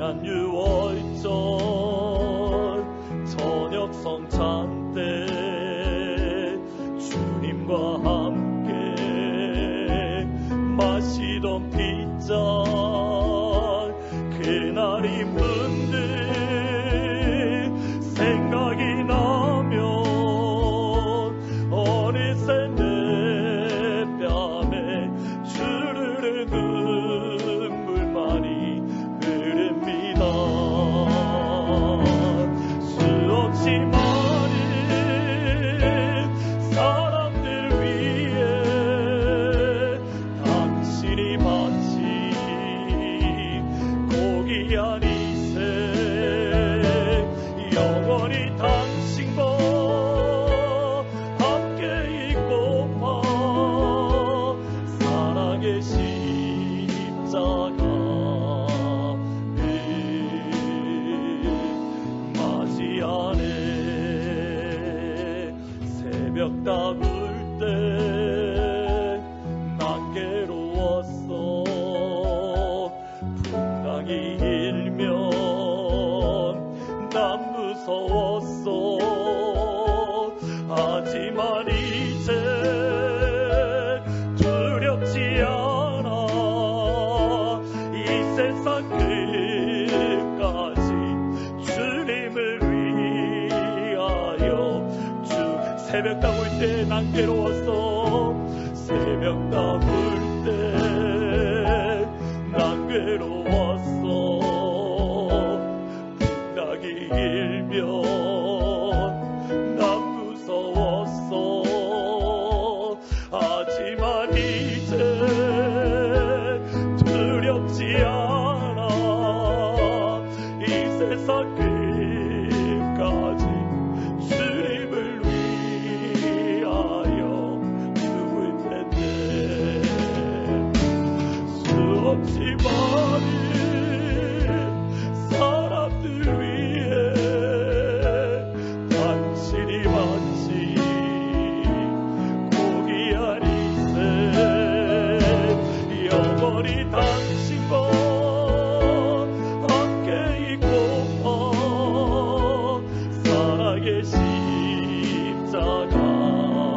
지난 6월절 저녁 성찬 때 주님과 함께 마시던 빗잔 그날이 문득 생각이 나면 어느새 내 뺨에 주르르 눈물만이 흐릅니다. 수없이 많은 사람들 위해 당신이 바친 고귀한 이생 영원히 당신과 함께 있고파 사랑의 십자가를 맞이하네. 새벽 다울 때 난 괴로웠어. 풍랑이 일면 난 무서웠어. 하지만 이제 두렵지 않아. 이 세상 끝까지 주님을 위하여 새벽 다울 때 난 괴로웠어. 새벽 다울 때 난 괴로웠어. 풍랑이 일면 난 무서웠어. 하지만 이제 두렵지 않아. 이 세상 끝까지 주님을 위하여 죽을 텐데. 수없이 많은 사람들 위해 당신이 마치 고귀한 이생 영원히 당신과 함께 있고파 사랑의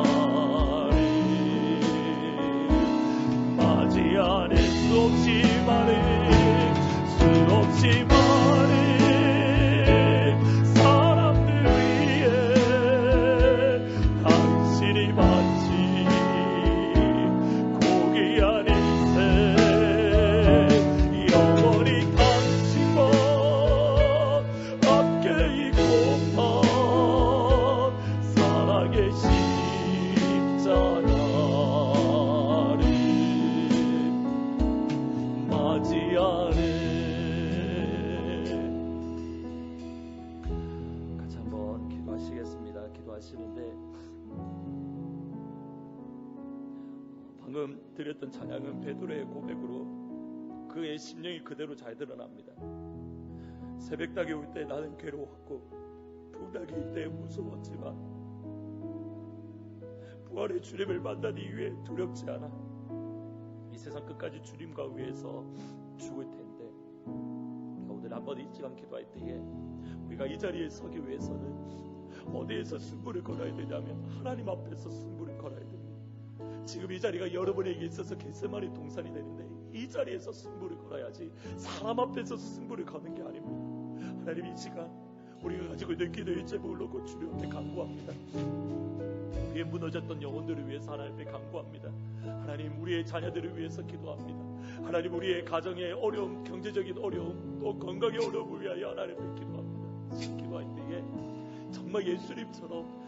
십자가를 맞이하는 수없이 많은 사람들 위해 당신이 마치 고귀한 인생 영원히 당신과 함께 있고파 사랑의 십자가를 맞이하네. 같이 한번 기도하시겠습니다. 기도하시는데 방금 드렸던 찬양은 베드로의 고백으로 그의 심령이 그대로 잘 드러납니다. 새벽닭이 올 때 나는 괴로웠고 풍랑이 일 때 무서웠지만 부활의 주님을 만난 이후에 두렵지 않아. 이 세상 끝까지 주님과 위해서 죽을 텐데. 우리가 오늘 한번 이 시간 기도할 때에 우리가 이 자리에 서기 위해서는 어디에서 승부를 걸어야 되냐면 하나님 앞에서 승부를 걸어야 됩니다. 지금 이 자리가 여러분에게 있어서 겟세마네 동산이 되는데 이 자리에서 승부를 걸어야지 사람 앞에서 승부를 거는 게 아닙니다. 하나님 이 시간 우리가 가지고 있는 기도의 제목을 놓고 주님께 간구합니다. 우리의 무너졌던 영혼들을 위해서 하나님께 간구합니다. 하나님 우리의 자녀들을 위해서 기도합니다. 하나님 우리의 가정의 어려움, 경제적인 어려움, 또 건강의 어려움을 위하여 하나님께 기도합니다. 기도할 때에 정말 예수님처럼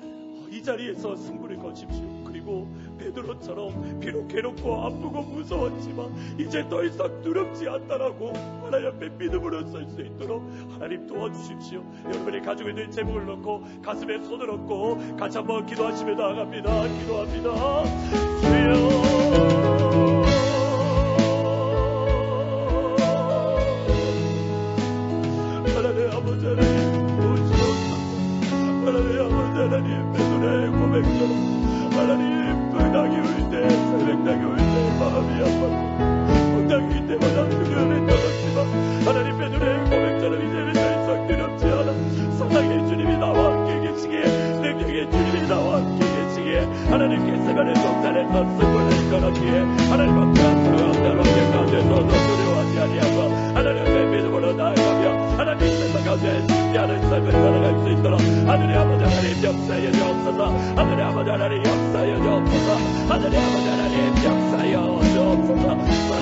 이 자리에서 승부를 거십시오. 그리고 베드로처럼 비록 괴롭고 아프고 무서웠지만 이제 더 이상 두렵지 않다라고 하나님 앞에 믿음으로 설 수 있도록 하나님 도와주십시오. 여러분이 가지고 있는 제목을 놓고 가슴에 손을 얹고 같이 한번 기도하시며 나아갑니다. 기도합니다. 주여 하나님 아버지 하나님 오시옵소서. 하나님 아버지 하나님 베드로의 고백처럼 하나님 불닭이 올 때 새벽닭이 올 때 마음이 아팠고 풍랑이 올 때마다 두려움에 떨었지만 하나님 베드로의 고백 위대한 승부를 걸었기에 하나님 앞에 앞서가운데로 가운데서 두려워하지 아니하고 하나님의 믿음으로 나아가며 하나님의 뜻 가운데 승리하는 삶을 살아갈 수 있도록 하늘의 아버지 하나님 역사여 주옵소서. 하늘의 아버지 하나님 역사여 주옵소서. 하늘의 아버지 하나님 역사여 주옵소서.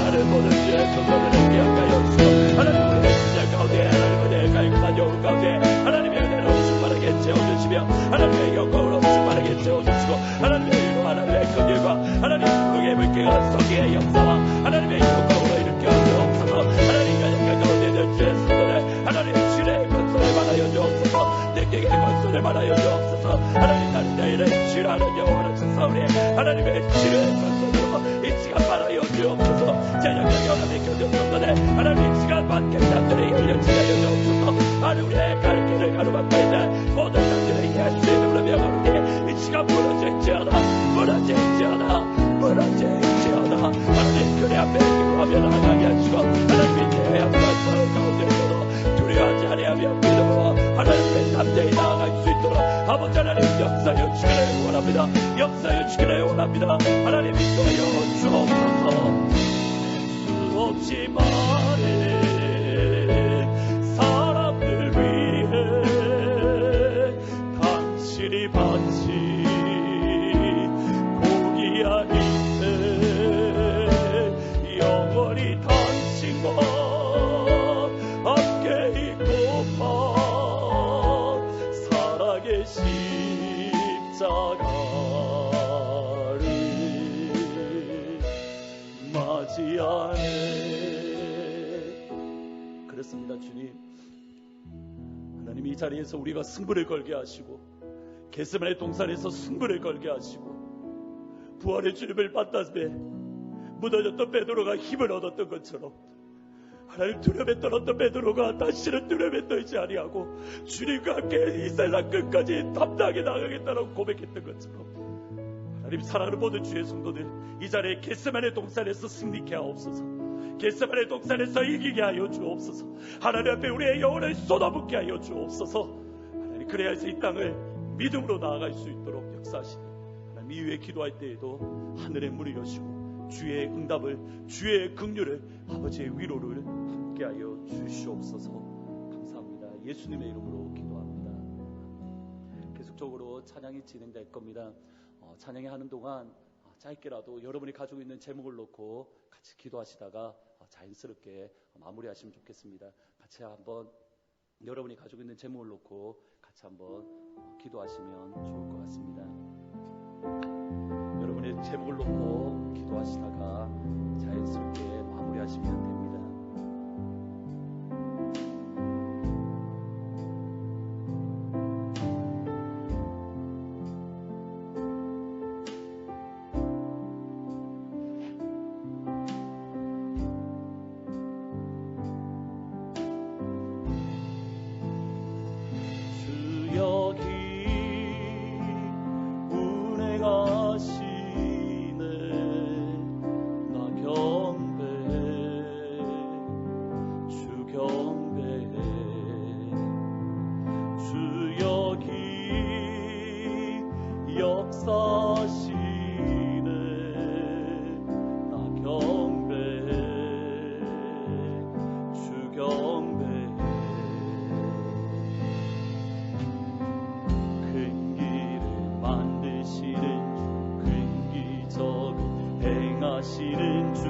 하나님 모든 죄의 손들을 기억하여 주시고 하나님의 시작 가운데 하나님의 깔끔한 영혼 가운데 하나님의 은혜로 충만하게 채워주시며 하나님의 영광으로 충만하게 채워주시고 하나님의 의로 하나님의 긍휼과 하나님의 부흥의 물결과 성기의 역사와 하나님의 영광으로 일으켜 주옵소서. 하나님과 영광 가운데 있는 죄의 손들을 하나님의 주의 권소를 말하여 주옵소서. 능력의 권소를 말하여 주옵소서. 하나님 나는 내일의 주라는 영원한 천사우리 하나님의 주의 권소로 이 시간 말하여 주옵소서. 제정령 영원의 교정 손들에 하나님의 시간 받게 남들의 열려지게 하여 주옵소서. 하늘의 가르기를 가로막고 있는 모든 남들의 예수의 이름으로 명하노니 이 시간 무너질지어다 무너질지어다 무너질지어다. 하나님 그의 앞에 기도하며 나아가게 하시고 하나님의 내 앞에서 가운데서도 두려워하지 아니하며 믿음으로 하나님의 남자에 나아갈 수 있도록 아버지 하나님 역사여 주기를 원합니다. 역사여 주기를 원합니다. 하나님 인도하여 주옵소서. 수없이 많은 사람들 위해 당신이 바친 고귀한 인생 영원히 당신과 함께 있고파 살아계신 십자가를 맞이하네. 그렇습니다. 주님, 하나님 이 자리에서 우리가 승부를 걸게 하시고 겟세마네 동산에서 승부를 걸게 하시고 부활의 주님을 만났음에 무너졌던 베드로가 힘을 얻었던 것처럼 하나님 두려움에 떨었던 베드로가 다시는 두려움에 떨지 아니하고 주님과 함께 이 세상 끝까지 담대하게 나가겠다라고 고백했던 것처럼 하나님 사랑하는 모든 주의 성도들 이 자리에 겟세마네 동산에서 승리케 하옵소서. 겟세마네 동산에서 이기게 하여 주옵소서. 하나님 앞에 우리의 영혼을 쏟아붓게 하여 주옵소서. 하나님 그래야 해서 이 땅을 믿음으로 나아갈 수 있도록 역사하시니 하나님 이후에 기도할 때에도 하늘의 문을 여시고 주의 응답을 주의 긍휼을 아버지의 위로를 함께 하여 주시옵소서. 감사합니다. 예수님의 이름으로 기도합니다. 계속적으로 찬양이 진행될 겁니다. 찬양이 하는 동안 짧게라도 여러분이 가지고 있는 제목을 놓고 같이 기도하시다가 자연스럽게 마무리하시면 좋겠습니다. 같이 한번 여러분이 가지고 있는 제목을 놓고 같이 한번 기도하시면 좋을 것 같습니다. 여러분의 제목을 놓고 기도하시다가 자연스럽게 마무리하시면 됩니다. 하시는 주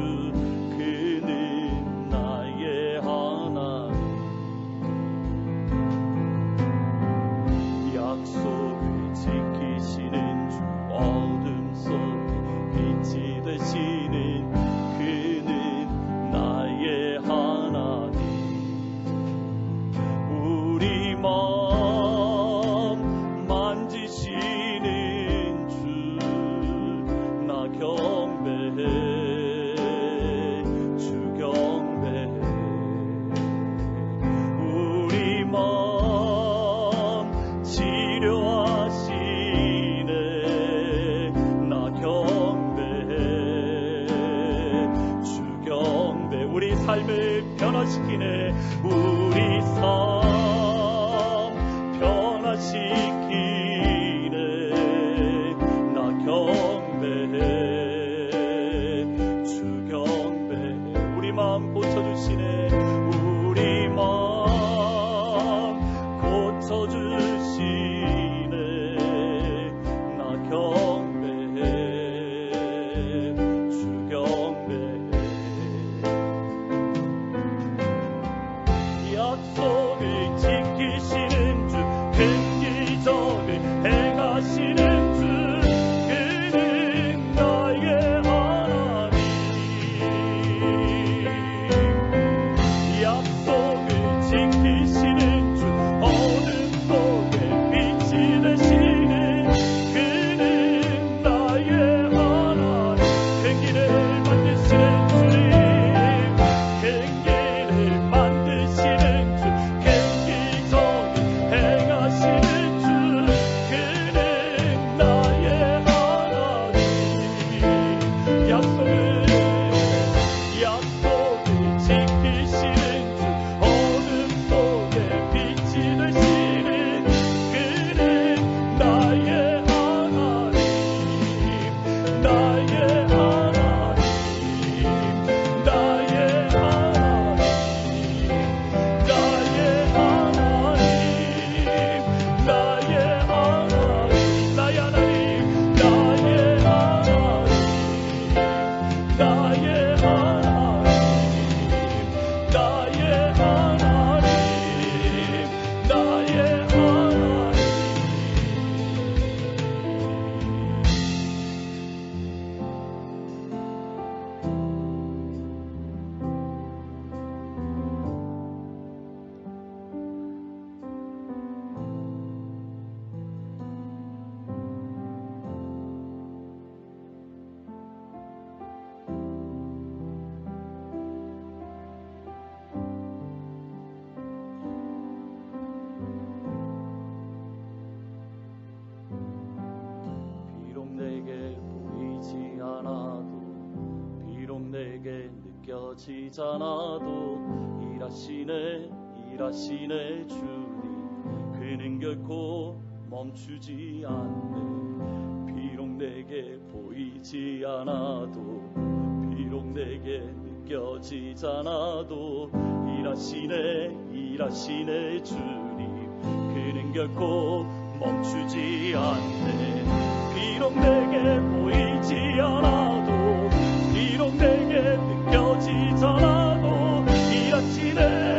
그는 나의 하나님 약속을 지키시는 주 어둠 속에 빛이 되시는 그는 나의 하나님 우리 마음 만지시는 주 나 경배해 삶을 변화시키네 우리 삶 변화시키네 나 경배해 약속을 지키시는 주, 큰 기적을 행하시는 주, 그는 나의 하나님. 약속을 지키시는 주, 어둠 속에 빛이 되시는 그는 나의 하나님. 큰 길을 만드시는 주님, 큰 길을 만드시는 주, 큰 기적을 행하시는 주, 그는 나의 하나님. 약속을 지키시는 주, 어둠 속에 빛이 되시는 그는 나의 하나님. 나의 하나님, 나의 하나님, 나의 하나님, 나의 하나님, 나의 하나님, 나의 하나님, 나의 하나님, 나의 하나님, 나의 하나님. 비록 내게 보이지 않아도, 비록 내게 느껴지잖아도, 일하시네 주님, 그는 결코 멈추지 않네. 비록 내게 보이지 않아도, 비록 내게 느껴지잖아도, 일하시네 주님, 그는 결코 멈추지 않네. 비록 내게 보이지 않아도, 비록 내게 느껴지잖아도, 일하시네